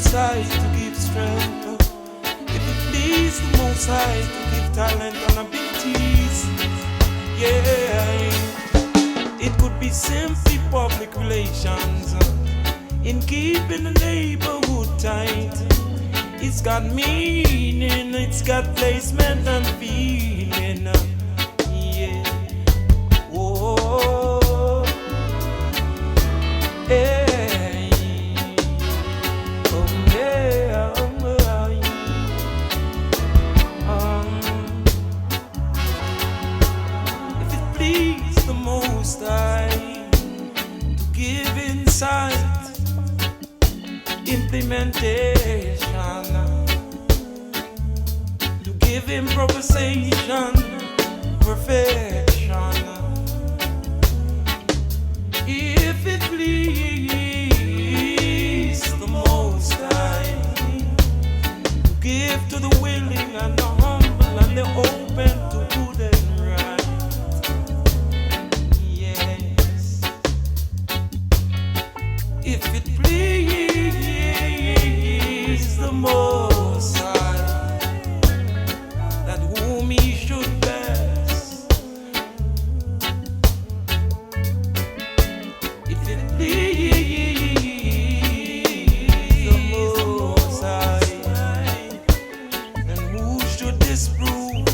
sight to give strength. If it please the Most High to give talent and abilities, yeah. It could be simply public relations in keeping the neighborhood tight. It's got meaning, it's got placement and feeling, yeah. Whoa, hey, oh yeah, if it please the Most High to give insight, implementation, to give improvisation, perfection. If it please the Most High to give to the willing and the humble and the open to good and right, yes. If it please the Most High that whom He should bless, if it please the Most High, then who should disprove?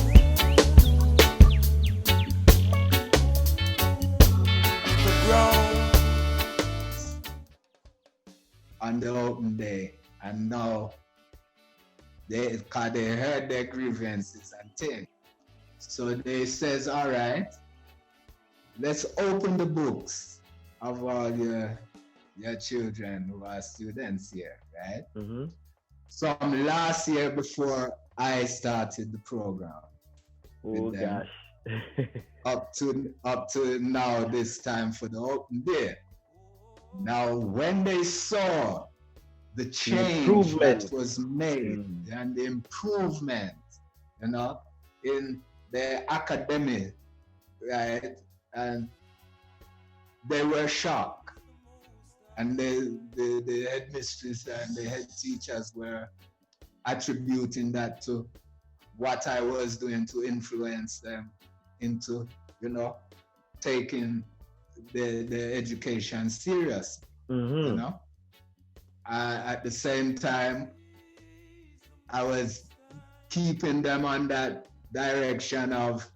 The ground on the open day, and now they heard their grievances and things. So they says, all right, let's open the books of all your children who are students here, right? Mm-hmm. From last year before I started the program. Oh them, gosh. up to now, this time for the open day. Now, when they saw the change that was made and the improvement, in their academic, right, and they were shocked. And the headmistress and the head teachers were attributing that to what I was doing to influence them into, taking the education serious. Mm-hmm. At the same time, I was keeping them on that direction of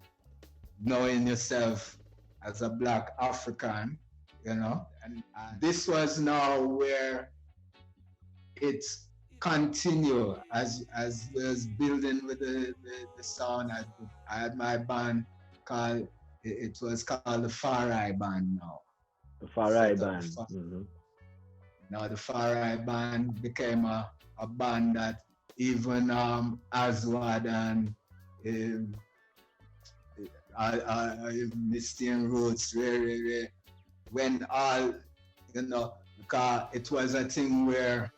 knowing yourself as a Black African, and this was now where it's continue as was building with the sound. I had my band called, it was called the Far Eye Band now. The Far Eye Band. Now the Far Eye Band became a band that even Aswad and Misty In Roots when all, because it was a thing where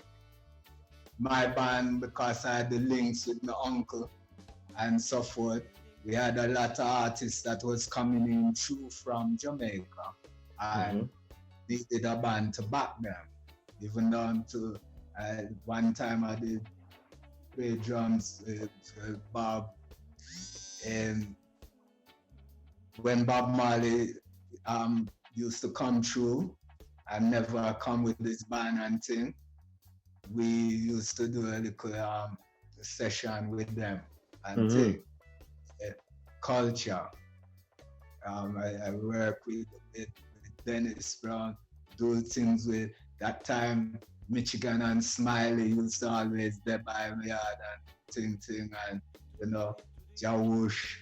my band, because I had the links with my uncle and so forth, we had a lot of artists that was coming in through from Jamaica and needed a band to back them. Even down to one time I did play drums with Bob, and when Bob Marley used to come through and never come with this band and thing, we used to do a little session with them and take culture. I work with Dennis Brown, do things with that time. Michigan and Smiley used to always there by my yard and thing and Jawush,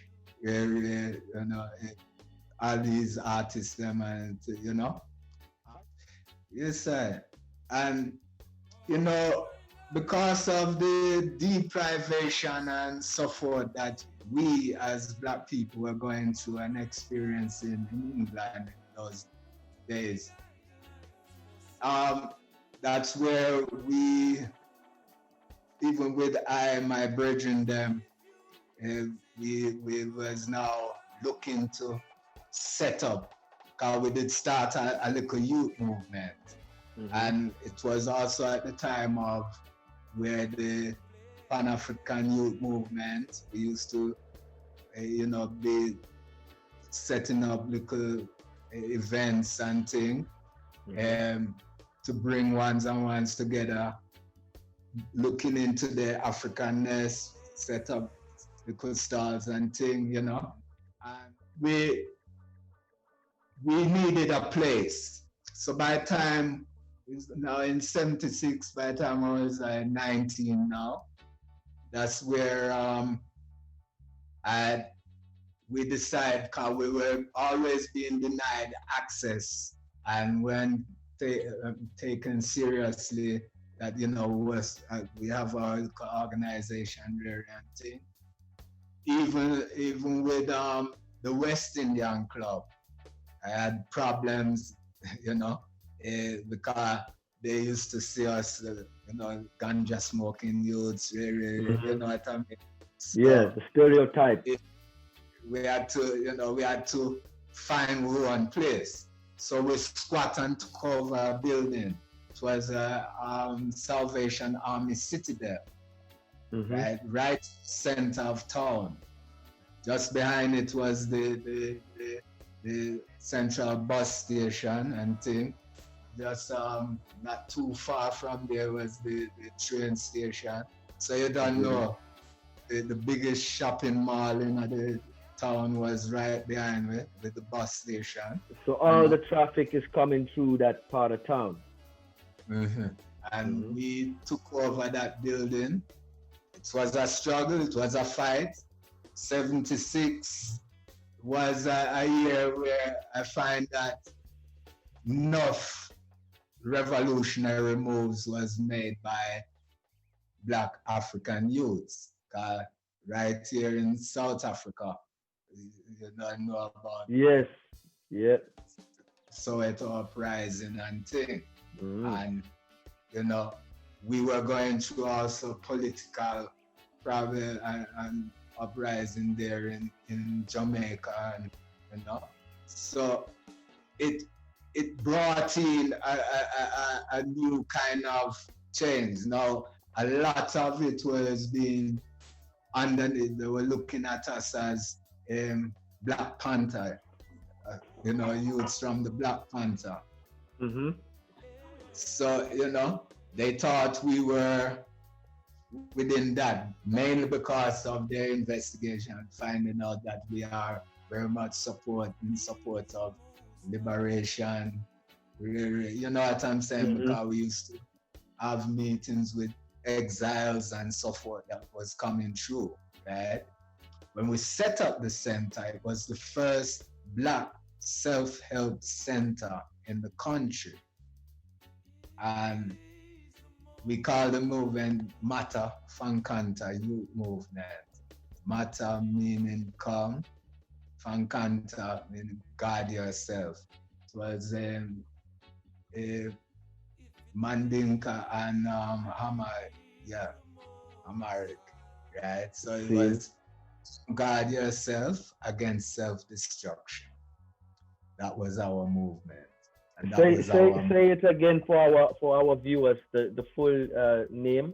all these artists them and yes sir. And because of the deprivation and so forth that we as Black people were going through and experiencing in England in those days, that's where we, even with my brethren them, we was now looking to set up, because we did start a little youth movement. And it was also at the time of where the Pan-African Youth Movement, we used to, be setting up little events and things to bring ones and ones together, looking into the Africanness, set up little stalls and things, And we needed a place. So by the time, now in 76, by the time I was 19 now, that's where we decided, because we were always being denied access and when taken seriously that, we have our organization there and thing. Even with the West Indian Club, I had problems, because they used to see us, ganja smoking youths, you know what I mean? So yeah, the stereotype. We had to find one place. So we squat and took over a building. It was a Salvation Army citadel, right center of town. Just behind it was the central bus station and thing. Just not too far from there was the train station. So you don't know, the biggest shopping mall in the town was right behind me with the bus station. So all the traffic is coming through that part of town. And we took over that building. It was a struggle, it was a fight. 76 was a year where I find that enough revolutionary moves was made by Black African youths. Right here in South Africa, you don't know about Soweto Uprising and thing. And we were going through also political problem and uprising there in Jamaica, and so it brought in a new kind of change. Now a lot of it was being underneath. They were looking at us as Black Panther, youths from the Black Panther. So they thought we were within that, mainly because of their investigation, finding out that we are very much in support of liberation. You know what I'm saying? Because we used to have meetings with exiles and so forth that was coming through, right? When we set up the center, it was the first Black self-help center in the country. And we call the movement Mata Fankanta Youth Movement. Mata meaning come, Fankanta meaning guard yourself. It was Mandinka and Amharic, right? So it was guard yourself against self-destruction. That was our movement. And say it again for our viewers, the full name.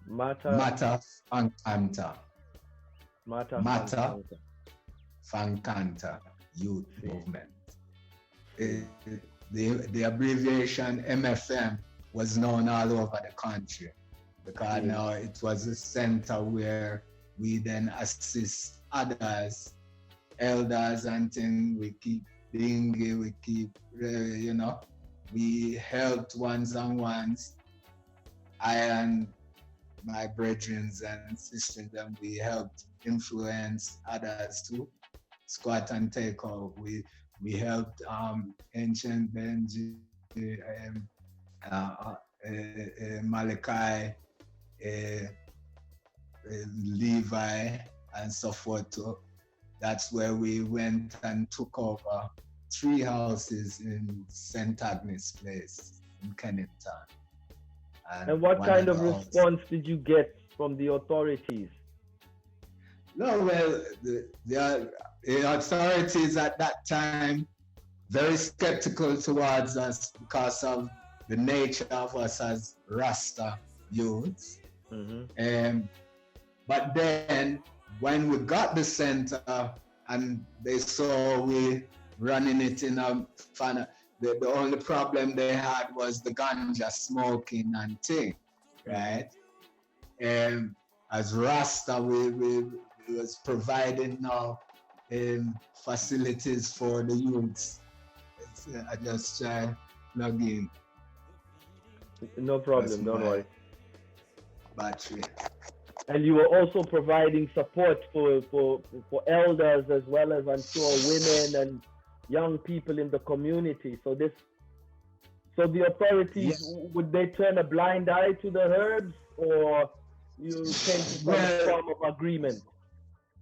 Mata Fankanta. Mata Fankanta Youth Movement. The abbreviation MFM was known all over the country because now it was a center where we then assist others, elders and things. We keep dingy, we keep, we helped ones and ones. I and my brethren and sisters, and we helped influence others to squat and take off. We helped Ancient Benji, Malachi, Levi, and so forth too. That's where we went and took over 3 houses in St. Agnes Place in Kennington. And what kind of response did you get from the authorities? No, well, the authorities at that time very skeptical towards us because of the nature of us as Rasta youths. But then when we got the center and they saw we running it in a fun, the only problem they had was the ganja smoking and thing, right? And as Rasta, we was providing now facilities for the youths. I just try plug in. No problem, don't worry. Battery. And you were also providing support for elders as well as, I'm sure, women and young people in the community. So the authorities, would they turn a blind eye to the herbs, or you came to some form of agreement,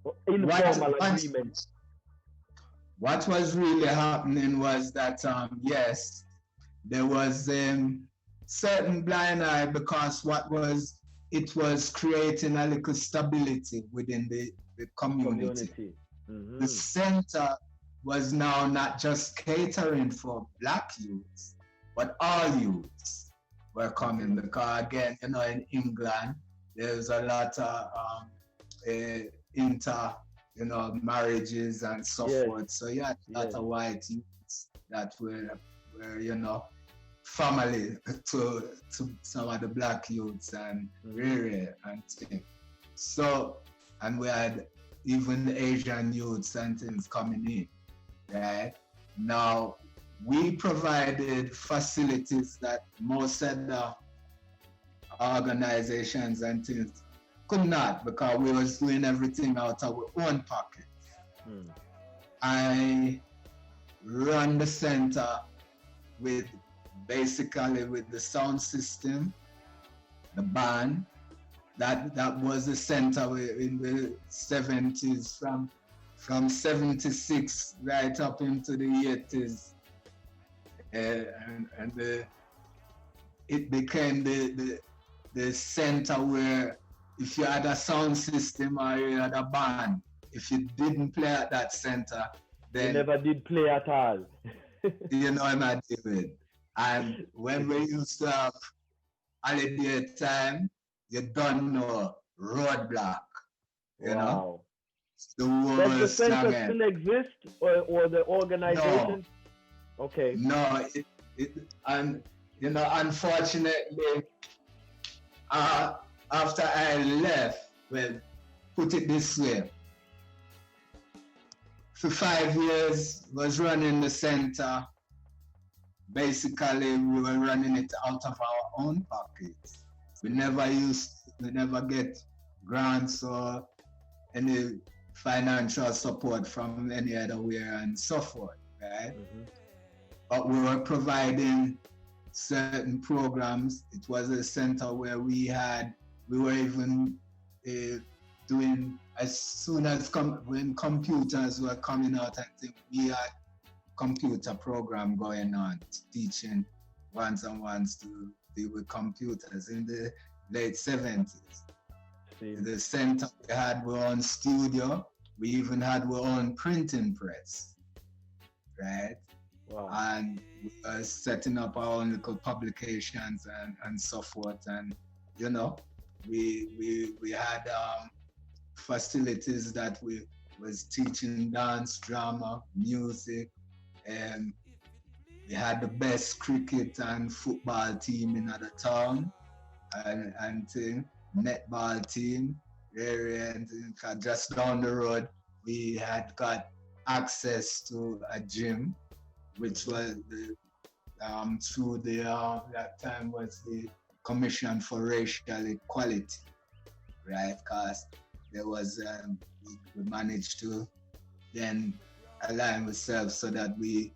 or informal agreement? What was really happening was that, yes, there was certain blind eye, because it was creating a little stability within the community. The center was now not just catering for Black youths, but all youths were coming, because again, in England, there's a lot of marriages and so forth. So you had a lot of white youths that were family to some of the Black youths and and things. So, and we had even Asian youths and things coming in, right? Now, we provided facilities that most other organizations and things could not, because we was doing everything out of our own pockets. I run the center with the sound system, the band. That was the center in the 70s, from 76 right up into the 80s. And it became the center where if you had a sound system or you had a band, if you didn't play at that center, then you never did play at all. You know what I did. And when we used to have holiday time, you don't know, roadblock. You know? The Does the center still exist, or the organization? No. Okay. No, and unfortunately, after I left, well, put it this way, for 5 years was running the center. Basically, we were running it out of our own pockets. We never get grants or any financial support from any other way and so forth, right? But we were providing certain programs. It was a center where we were even doing, as soon as when computers were coming out, I think we had computer program going on, teaching ones-on-ones to deal with computers in the late 70s. The center, we had our own studio. We even had our own printing press, right? Wow. And we were setting up our own little publications and so forth. And, we had facilities that we was teaching dance, drama, music, and we had the best cricket and football team in the town, and netball team, and just down the road we had got access to a gym, which was through that time was the Commission for Racial Equality, right? Because there was we managed to then align ourselves so that we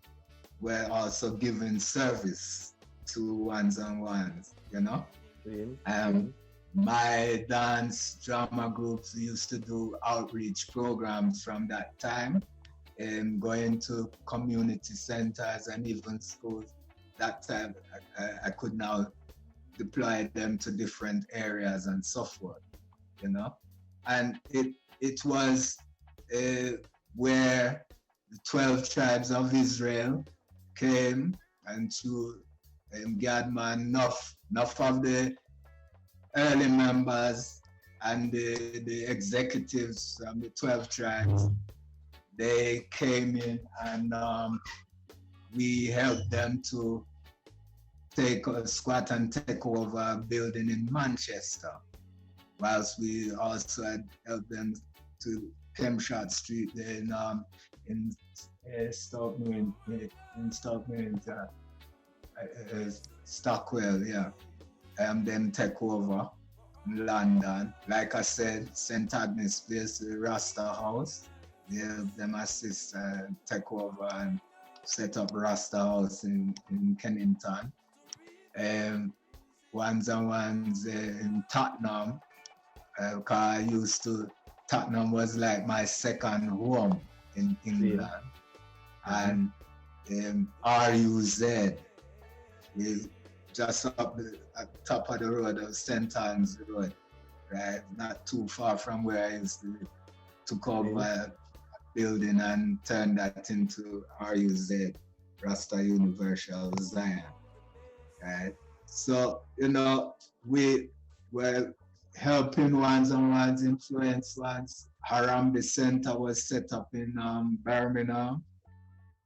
were also giving service to ones-on-ones, My dance drama groups used to do outreach programs from that time, and going to community centers and even schools. That time I could now deploy them to different areas and so forth, And it was where the 12 tribes of Israel came, and to Gadman, enough of the early members and the executives from the 12 tribes, they came in and we helped them to squat and take over a building in Manchester, whilst we also had helped them to Kempshot Street in Stockwell, yeah. Then take over in London. Like I said, St. Agnes Place, the Rasta House. We helped them assist take over and set up Rasta House in Kennington. Ones in Tottenham. Tottenham was like my second home in England. And RUZ, we just up at the top of the road of St. Anne's Road, right? Not too far from where I used to took over a building and turned that into RUZ, Rasta Universal Zion, right? So, we were helping ones and ones, influence ones. Harambee Center was set up in Birmingham,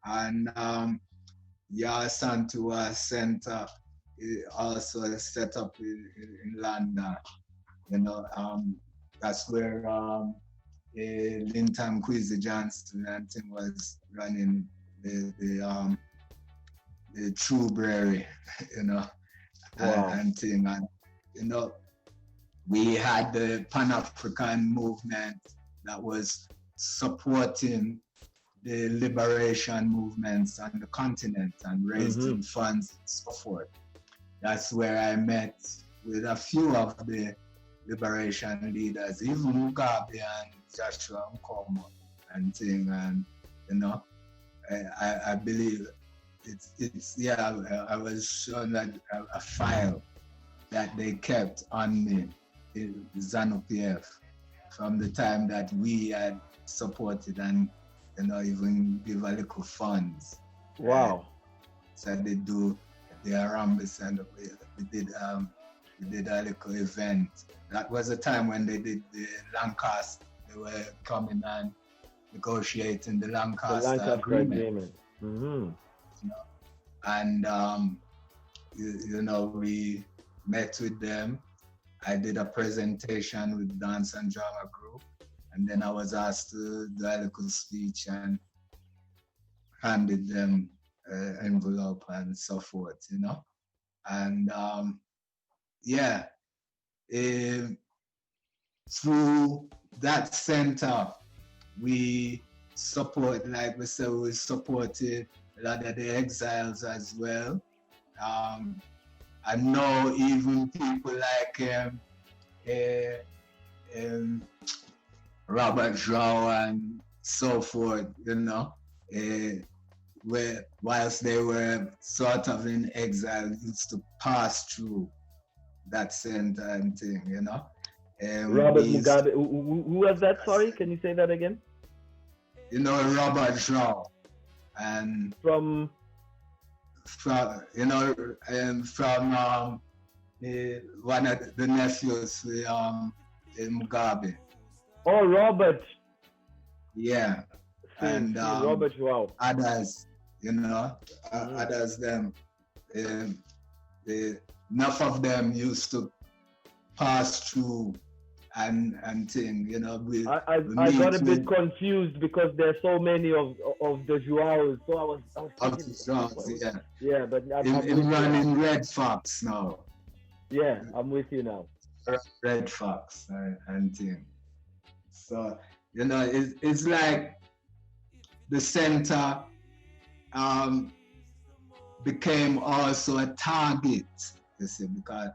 and Jah Santua Center also set up in London. That's where Linton Kwesi Johnston and Tim was running the True Brewery, and thing. And we had the Pan-African movement that was supporting the liberation movements on the continent and raising funds and so forth. That's where I met with a few of the liberation leaders, even Mugabe and Joshua Nkomo and thing. And I believe I was shown that a file that they kept on me in ZANU-PF from the time that we had supported and even give a little funds. Wow. So they do the Harambee Center. We did a little event. That was a time when they did the Lancaster. They were coming and negotiating the Lancaster agreement. And we met with them. I did a presentation with Dance and Drama Group, and then I was asked to do a little speech and handed them an envelope and so forth, And through that center, we support, like we said, we supported a lot of the exiles as well. I know even people like Robert Shaw and so forth, where whilst they were sort of in exile, used to pass through that center and thing, Robert Mugabe, who was that? Sorry, can you say that again? Robert Shaw, and from one of the nephews, Mugabe. Oh, Robert. Yeah, and Robert, wow. Others, others them. Enough of them used to pass through and thing, I got a bit confused because there's so many of the Joaos, so I was thinking, yeah, but I'm running Red Fox now. Yeah, I'm with you now. Red Fox and thing. So it's like the center became also a target, because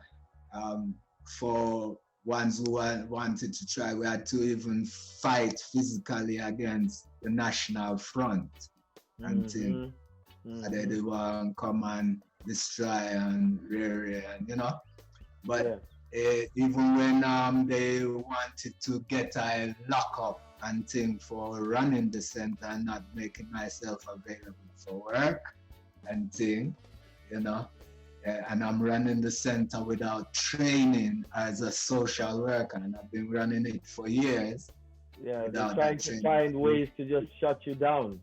for ones who wanted to try, we had to even fight physically against the National Front and thing. They want to come and destroy and rear and But even when they wanted to get a lockup and thing for running the center and not making myself available for work and thing, and I'm running the center without training as a social worker, and I've been running it for years. Yeah, they're trying to find ways to just shut you down.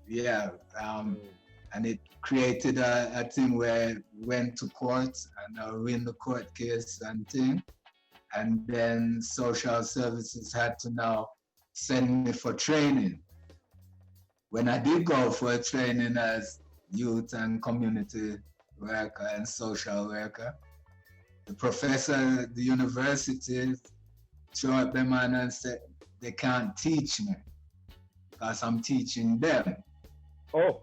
Yeah, and it created a thing where we went to court and I win the court case and thing. And then social services had to now send me for training. When I did go for training as youth and community worker and social worker, the professor at the university showed up them and said they can't teach me because I'm teaching them. Oh.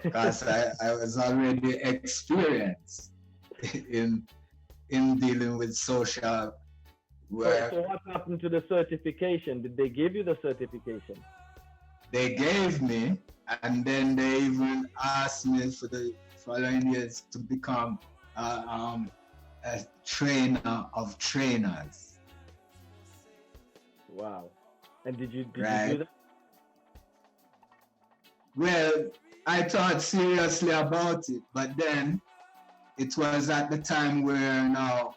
Because I was already experienced in dealing with social work. So what happened to the certification? Did they give you the certification? They gave me, and then they even asked me for the following years to become a trainer of trainers. Wow. And did you do that? Well, I thought seriously about it, but then it was at the time where now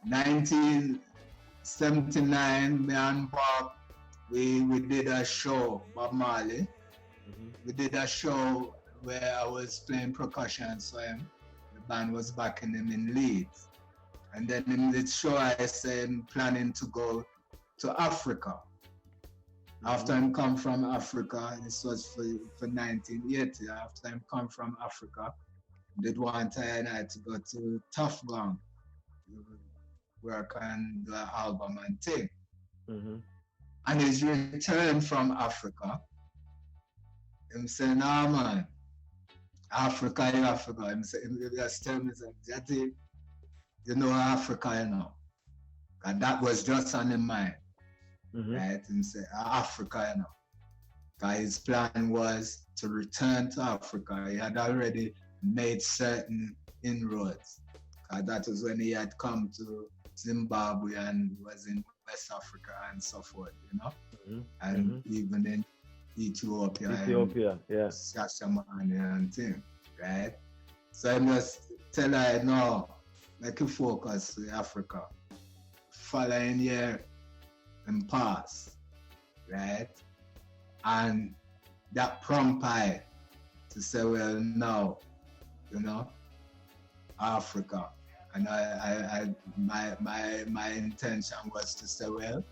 1979, me and Bob, we did a show, Bob Marley. Mm-hmm. We did a show where I was playing percussion, so the band was backing him in Leeds. And then in the show I said I'm planning to go to Africa. After I come from Africa, this was for 1980, after I come from Africa, did want I to go to Tough Gong, work on the album and thing. Mm-hmm. And his return from Africa, him saying, "Nah man, Africa. Him saying, he just tell me, Jah T, you know Africa, you know." And that was just on his mind. Mm-hmm. Right? And say Africa, you know. Because his plan was to return to Africa. He had already made certain inroads. Because that was when he had come to Zimbabwe and was in West Africa and so forth, you know. Mm-hmm. And even in Ethiopia, yeah. Shashamane and thing, right? So I must tell her, no, make you focus on Africa. Following year and pass, right? And that prompted to say, well, no, you know, Africa. And my intention was to say, well,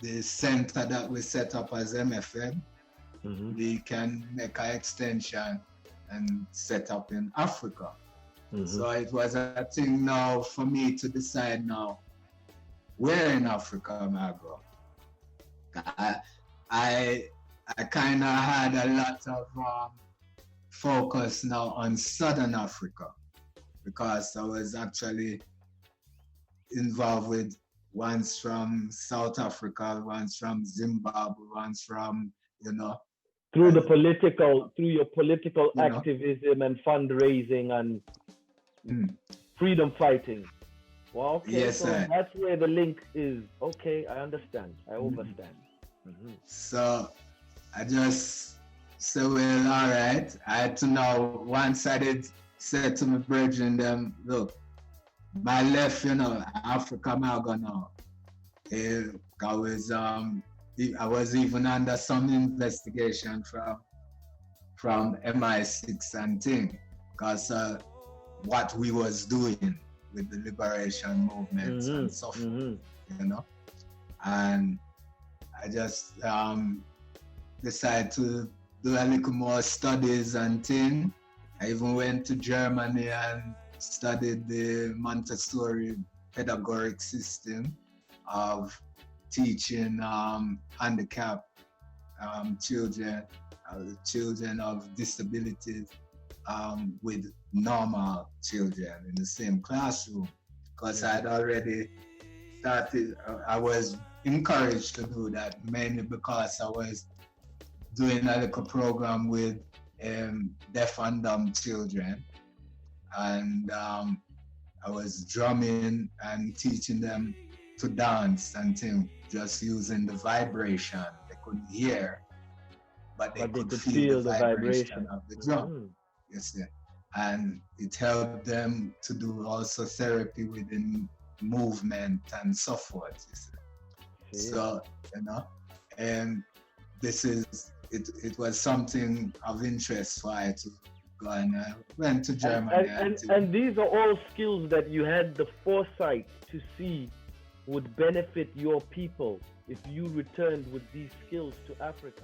the center that we set up as MFM, mm-hmm. we can make an extension and set up in Africa. Mm-hmm. So it was a thing now for me to decide now where in Africa am I go. I kind of had a lot of focus now on Southern Africa because I was actually involved with ones from South Africa, ones from Zimbabwe, ones from, you know. Through your political activism and fundraising and freedom fighting. Well, okay, yes, so sir. That's where the link is. Okay, I understand. I understand. Mm-hmm. So I just said, well, all right. I had to know, once I did say to my brethren, them, look, my left, you know, Africa, I'm not going now. I was even under some investigation from MI6 and thing, because what we was doing with the liberation movements and so forth, you know. And I just decided to do a little more studies and thing. I even went to Germany and studied the Montessori pedagogic system of teaching handicapped children, children of disabilities with normal children in the same classroom. Because I had already started, I was encouraged to do that, mainly because I was doing a little program with deaf and dumb children. And I was drumming and teaching them to dance and things, just using the vibration. They couldn't hear, but they But they could could feel the vibration of the drum. Mm. You see, and it helped them to do also therapy within movement and so forth. You see. So and this is it was something of interest for I to go and went to Germany. And these are all skills that you had the foresight to see would benefit your people if you returned with these skills to Africa.